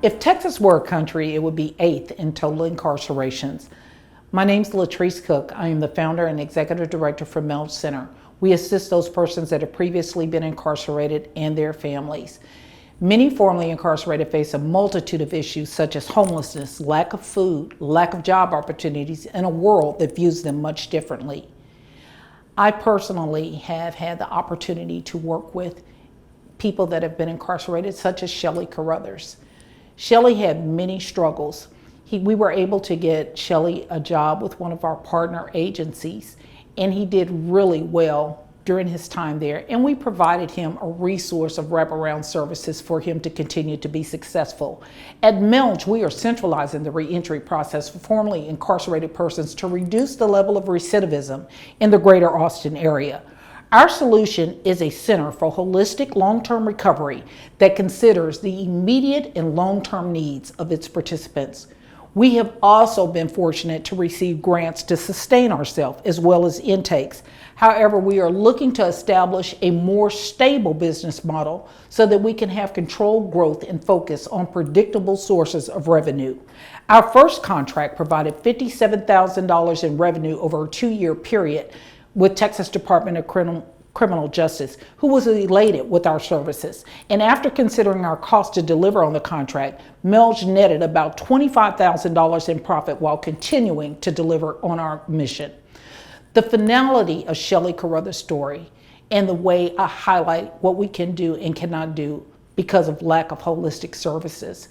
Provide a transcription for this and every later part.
If Texas were a country, it would be eighth in total incarcerations. My name's Latrice Cook. I am the founder and executive director for MELJ Center. We assist those persons that have previously been incarcerated and their families. Many formerly incarcerated face a multitude of issues such as homelessness, lack of food, lack of job opportunities, and a world that views them much differently. I personally have had the opportunity to work with people that have been incarcerated, such as Shelley Carruthers. Shelley had many struggles. We were able to get Shelley a job with one of our partner agencies, and he did really well during his time there. And we provided him a resource of wraparound services for him to continue to be successful. At MELJ, we are centralizing the reentry process for formerly incarcerated persons to reduce the level of recidivism in the greater Austin area. Our solution is a center for holistic long-term recovery that considers the immediate and long-term needs of its participants. We have also been fortunate to receive grants to sustain ourselves as well as intakes. However, we are looking to establish a more stable business model so that we can have controlled growth and focus on predictable sources of revenue. Our first contract provided $57,000 in revenue over a 2-year period with Texas Department of Criminal Justice, who was elated with our services. And after considering our cost to deliver on the contract, MELJ netted about $25,000 in profit while continuing to deliver on our mission. The finality of Shelley Carruthers' story and the way I highlight what we can do and cannot do because of lack of holistic services.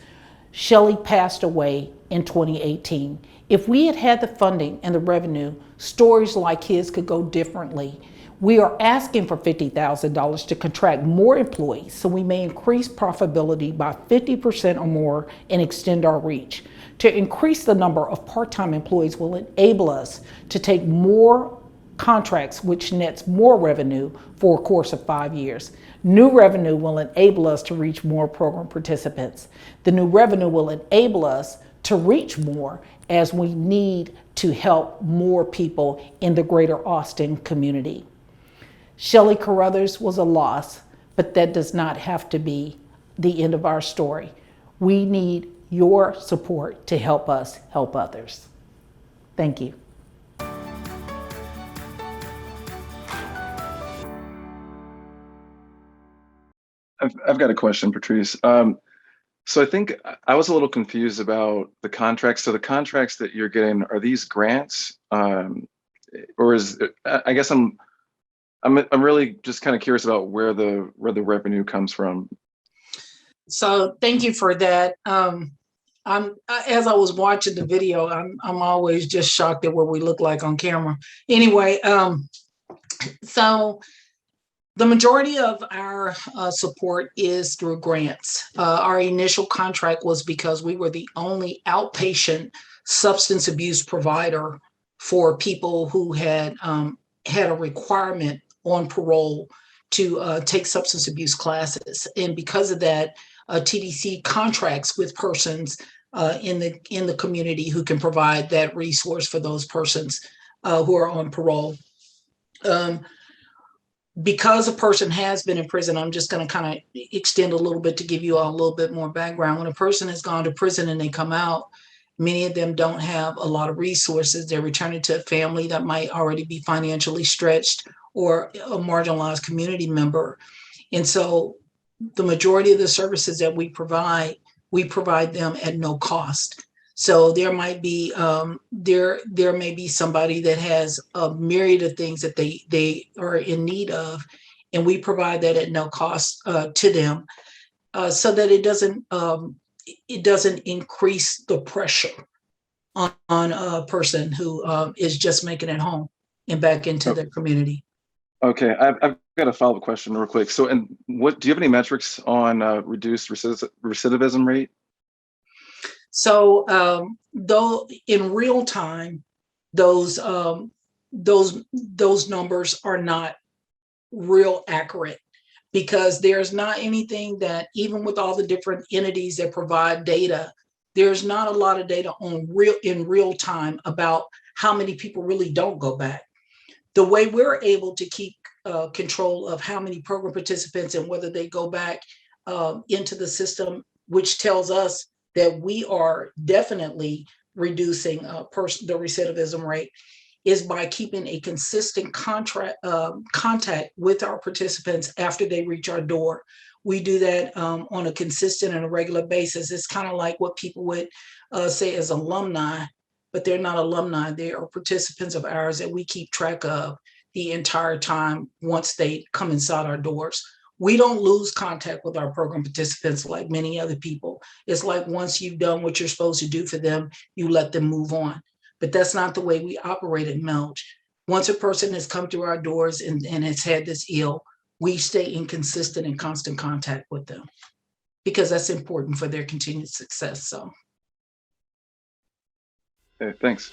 Shelley passed away in 2018. If we had had the funding and the revenue, stories like his could go differently. We are asking for $50,000 to contract more employees so we may increase profitability by 50% or more and extend our reach. To increase the number of part-time employees will enable us to take more contracts, which nets more revenue for a course of 5 years. New revenue will enable us to reach more program participants. The new revenue will enable us to reach more as we need to help more people in the greater Austin community. Shelley Carruthers was a loss, but that does not have to be the end of our story. We need your support to help us help others. Thank you. I've got a question, Patrice. So I think I was a little confused about the contracts. So the contracts that you're getting, are these grants, or is I guess I'm really just kind of curious about where the revenue comes from. So thank you for that. As I was watching the video, I'm always just shocked at what we look like on camera. Anyway, so the majority of our support is through grants. Our initial contract was because we were the only outpatient substance abuse provider for people who had had a requirement on parole to take substance abuse classes. And because of that, TDC contracts with persons in the community who can provide that resource for those persons who are on parole. Because a person has been in prison, I'm just going to kind of extend a little bit to give you all a little bit more background. When a person has gone to prison and they come out, many of them don't have a lot of resources. They're returning to a family that might already be financially stretched or a marginalized community member. And so the majority of the services that we provide them at no cost. So there might be there may be somebody that has a myriad of things that they are in need of, and we provide that at no cost to them, so that it doesn't increase the pressure on a person who is just making it home and back into their community. Okay, I've got a follow-up question real quick. So, and what do you have any metrics on reduced recidivism rate? So, though in real time, those numbers are not real accurate, because there's not anything that, even with all the different entities that provide data, there's not a lot of data on in real time about how many people really don't go back. The way we're able to keep control of how many program participants and whether they go back into the system, which tells us that we are definitely reducing the recidivism rate is by keeping a consistent contact with our participants after they reach our door. We do that on a consistent and a regular basis. It's kind of like what people would say as alumni, but they're not alumni. They are participants of ours that we keep track of the entire time once they come inside our doors. We don't lose contact with our program participants like many other people. It's like once you've done what you're supposed to do for them, you let them move on. But that's not the way we operate at MELJ. Once a person has come through our doors and has had this ill, we stay in consistent and constant contact with them because that's important for their continued success. So, Okay, thanks.